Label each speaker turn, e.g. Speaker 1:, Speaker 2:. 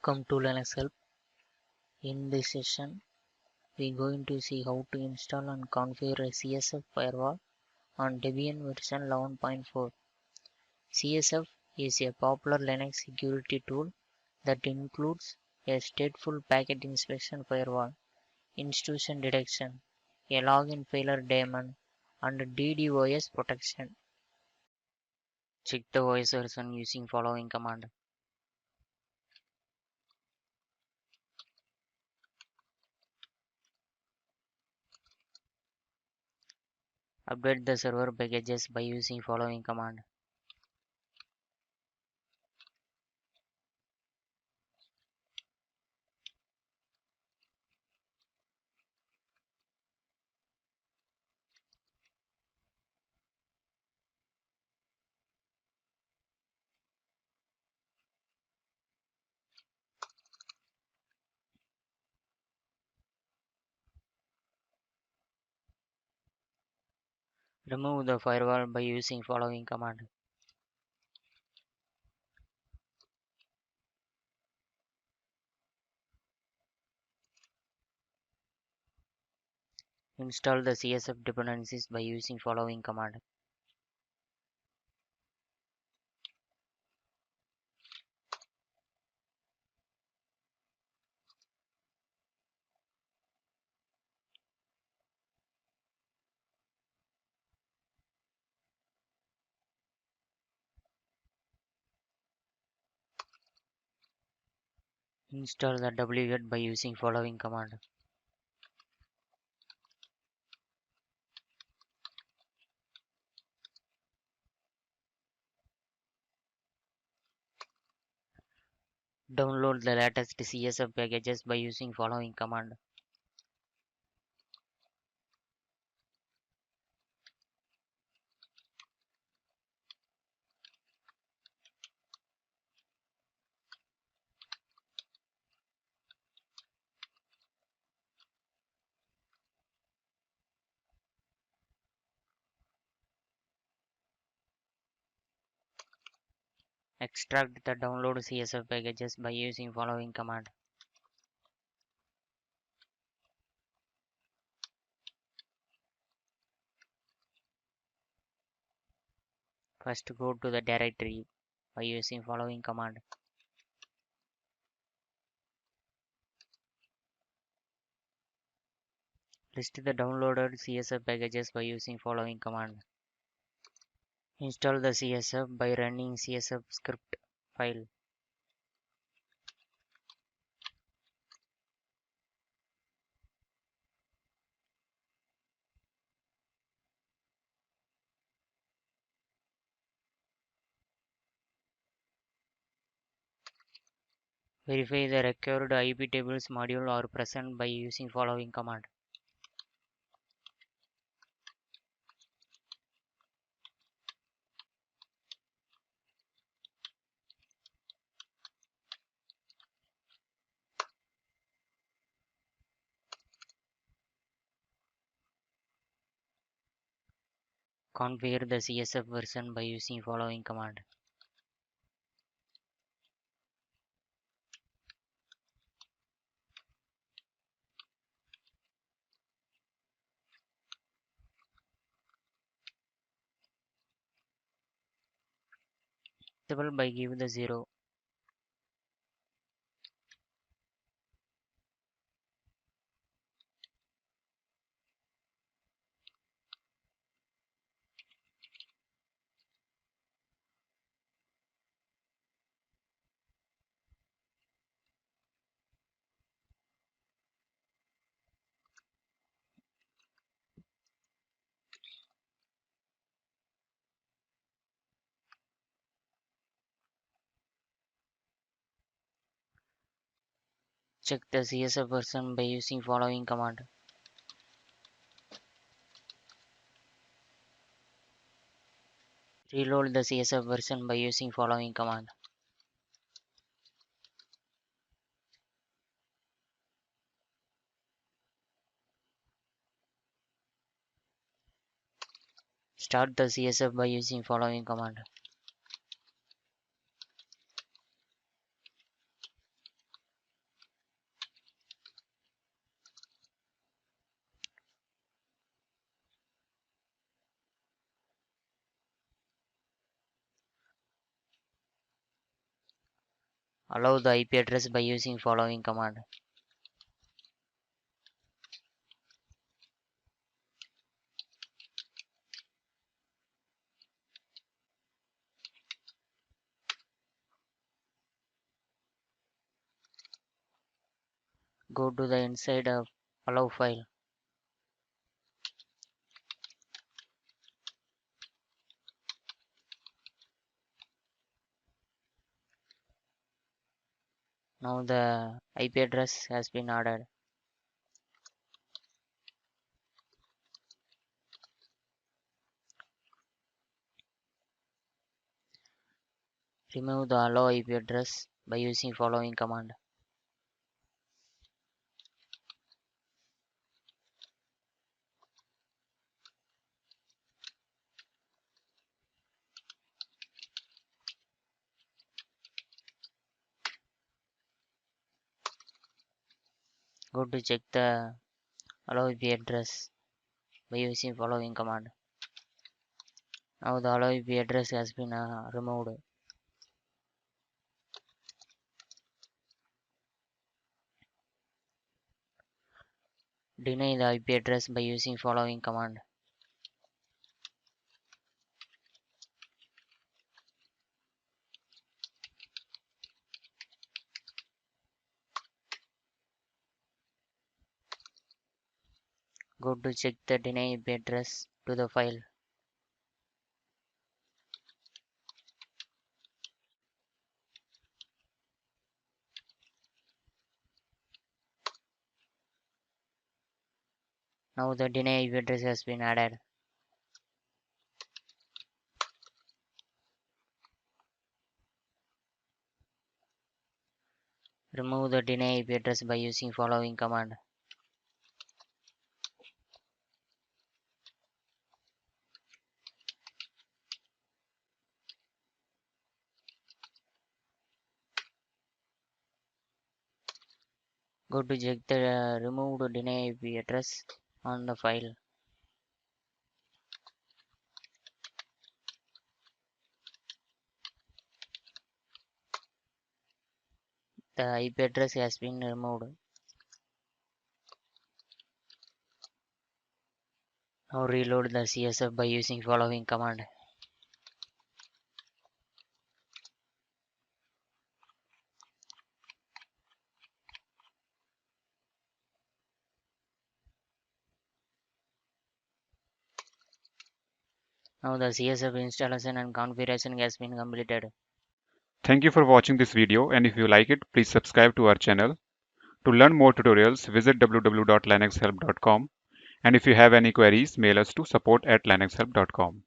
Speaker 1: Welcome to Linux Help. In this session, we are going to see how to install and configure a CSF Firewall on Debian version 11.4. CSF is a popular Linux security tool that includes a stateful packet inspection firewall, intrusion detection, a login failure daemon, and DDOS protection. Check the OS version using following command. Update the server packages by using following command. Remove the firewall by using following command. Install the CSF dependencies by using following command. Install the wget by using following command. Download the latest CSF packages by using following command. Extract the download CSF packages by using following command. First go to the directory by using following command. List the downloaded CSF packages by using following command. Install the CSF by running CSF script file. Verify the required IP tables module are present by using following command. Configure the CSF version by using following command. Disable by give the 0. Check the CSF version by using following command. Reload the CSF version by using following command. Start the CSF by using following command. Allow the IP address by using following command. Go to the inside of allow file. Now the IP address has been added. Remove the allow IP address by using following command. Go to check the allow IP address by using following command. Now the allow IP address has been removed. Deny the IP address by using following command. Go to check the deny IP address to the file. Now the deny IP address has been added. Remove the deny IP address by using following command. Go to check the removed deny IP address on the file. The IP address has been removed. Now reload the CSF by using following command. Now the CSF installation and configuration has been completed.
Speaker 2: Thank you for watching this video, and if you like it, please subscribe to our channel. To learn more tutorials, visit www.linuxhelp.com, and if you have any queries, mail us to support@linuxhelp.com.